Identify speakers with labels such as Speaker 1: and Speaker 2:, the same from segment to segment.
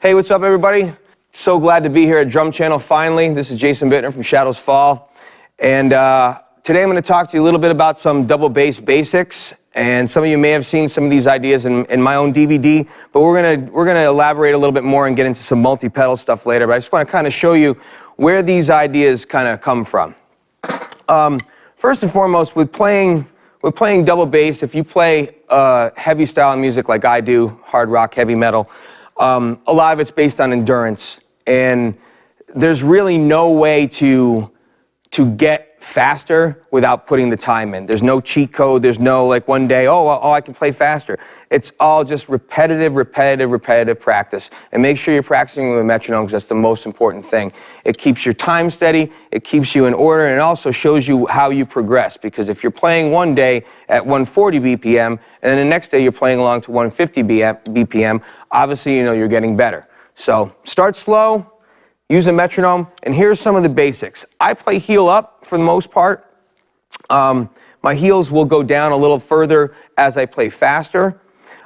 Speaker 1: Hey, what's up, everybody? So glad to be here at Drum Channel finally. This is Jason Bittner from Shadows Fall. And today I'm going to talk to you a little bit about some double bass basics. And some of you may have seen some of these ideas in my own DVD, but we're gonna elaborate a little bit more and get into some multi-pedal stuff later. But I just want to kind of show you where these ideas kind of come from. First and foremost, with playing double bass, if you play heavy style music like I do, hard rock, heavy metal, a lot of it's based on endurance, and there's really no way to get faster without putting the time in. There's no cheat code. There's no like one day, oh, I can play faster. It's all just repetitive practice. And make sure you're practicing with a metronome, because that's the most important thing. It keeps your time steady, it keeps you in order, and it also shows you how you progress. Because if you're playing one day at 140 BPM, and then the next day you're playing along to 150 BPM, obviously you know you're getting better. So start slow, use a metronome, and here's some of the basics. I play heel up for the most part. My heels will go down a little further as I play faster,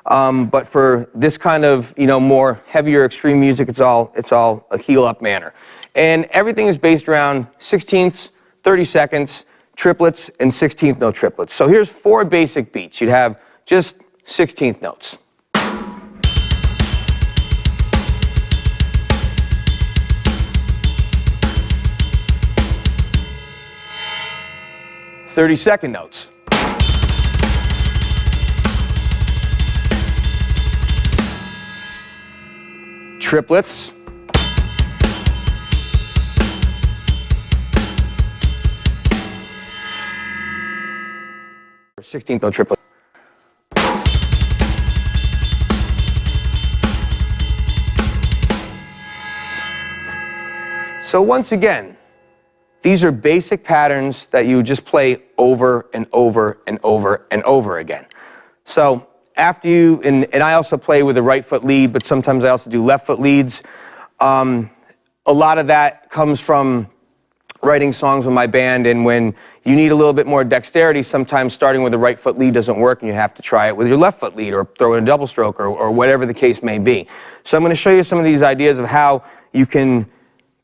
Speaker 1: but for this kind of more heavier extreme music, it's all a heel up manner. And everything is based around 16ths, 30 seconds, triplets, and 16th note triplets. So here's 4 basic beats. You'd have just 16th notes. Thirty-second notes. Triplets. Or 16th note triplet. So once again, these are basic patterns that you just play over and over and over and over again. So after you, and I also play with a right foot lead, but sometimes I also do left foot leads. A lot of that comes from writing songs with my band, and when you need a little bit more dexterity, sometimes starting with a right foot lead doesn't work and you have to try it with your left foot lead or throw in a double stroke or whatever the case may be. So I'm going to show you some of these ideas of how you can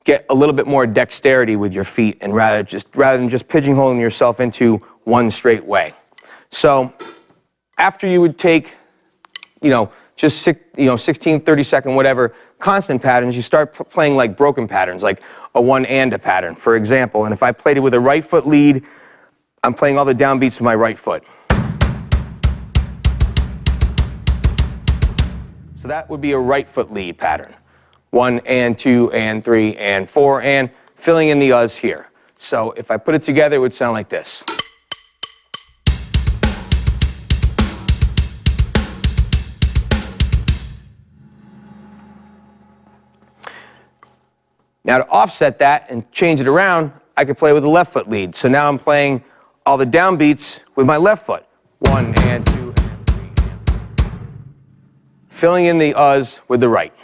Speaker 1: get a little bit more dexterity with your feet, and rather than just pigeonholing yourself into one straight way. So after you would take, just 16, 30 second, whatever, constant patterns, you start playing like broken patterns, like a one and a pattern, for example. And if I played it with a right foot lead, I'm playing all the downbeats with my right foot. So that would be a right foot lead pattern. 1 and 2 and 3 and 4, and filling in the uhs here. So if I put it together, it would sound like this. Now to offset that and change it around, I could play with the left foot lead. So now I'm playing all the downbeats with my left foot. 1 and 2 and 3 and 4. Filling in the uhs with the right.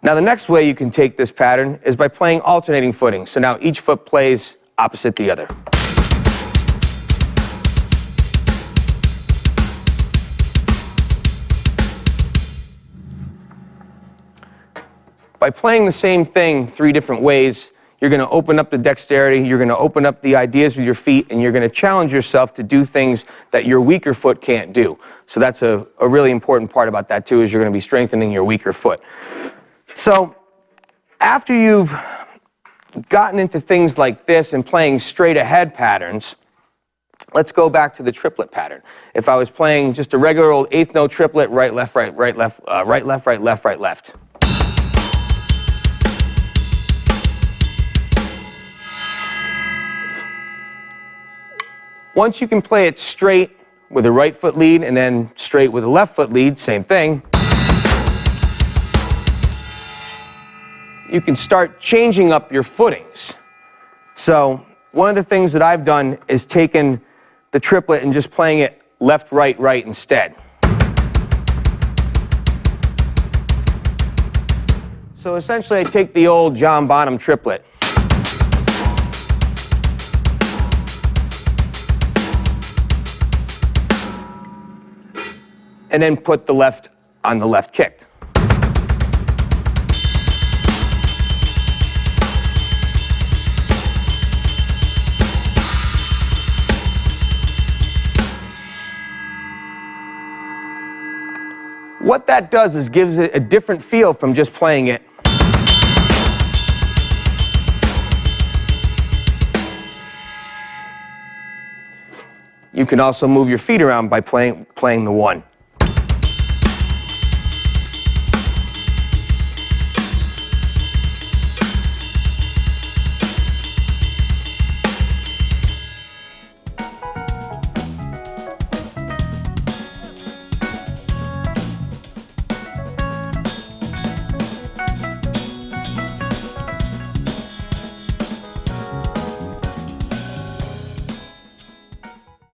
Speaker 1: Now the next way you can take this pattern is by playing alternating footing. So now each foot plays opposite the other. By playing the same thing 3 different ways, you're going to open up the dexterity, you're going to open up the ideas with your feet, and you're going to challenge yourself to do things that your weaker foot can't do. So that's a really important part about that too, is you're going to be strengthening your weaker foot. So after you've gotten into things like this and playing straight ahead patterns, let's go back to the triplet pattern. If I was playing just a regular old 8th note triplet, right, left, right, right, left, right, left, right, left, right, left. Once you can play it straight with a right foot lead and then straight with a left foot lead, same thing, you can start changing up your footings. So one of the things that I've done is taken the triplet and just playing it left, right, right instead. So essentially I take the old John Bonham triplet and then put the left on the left kicked. What that does is gives it a different feel from just playing it. You can also move your feet around by playing the one.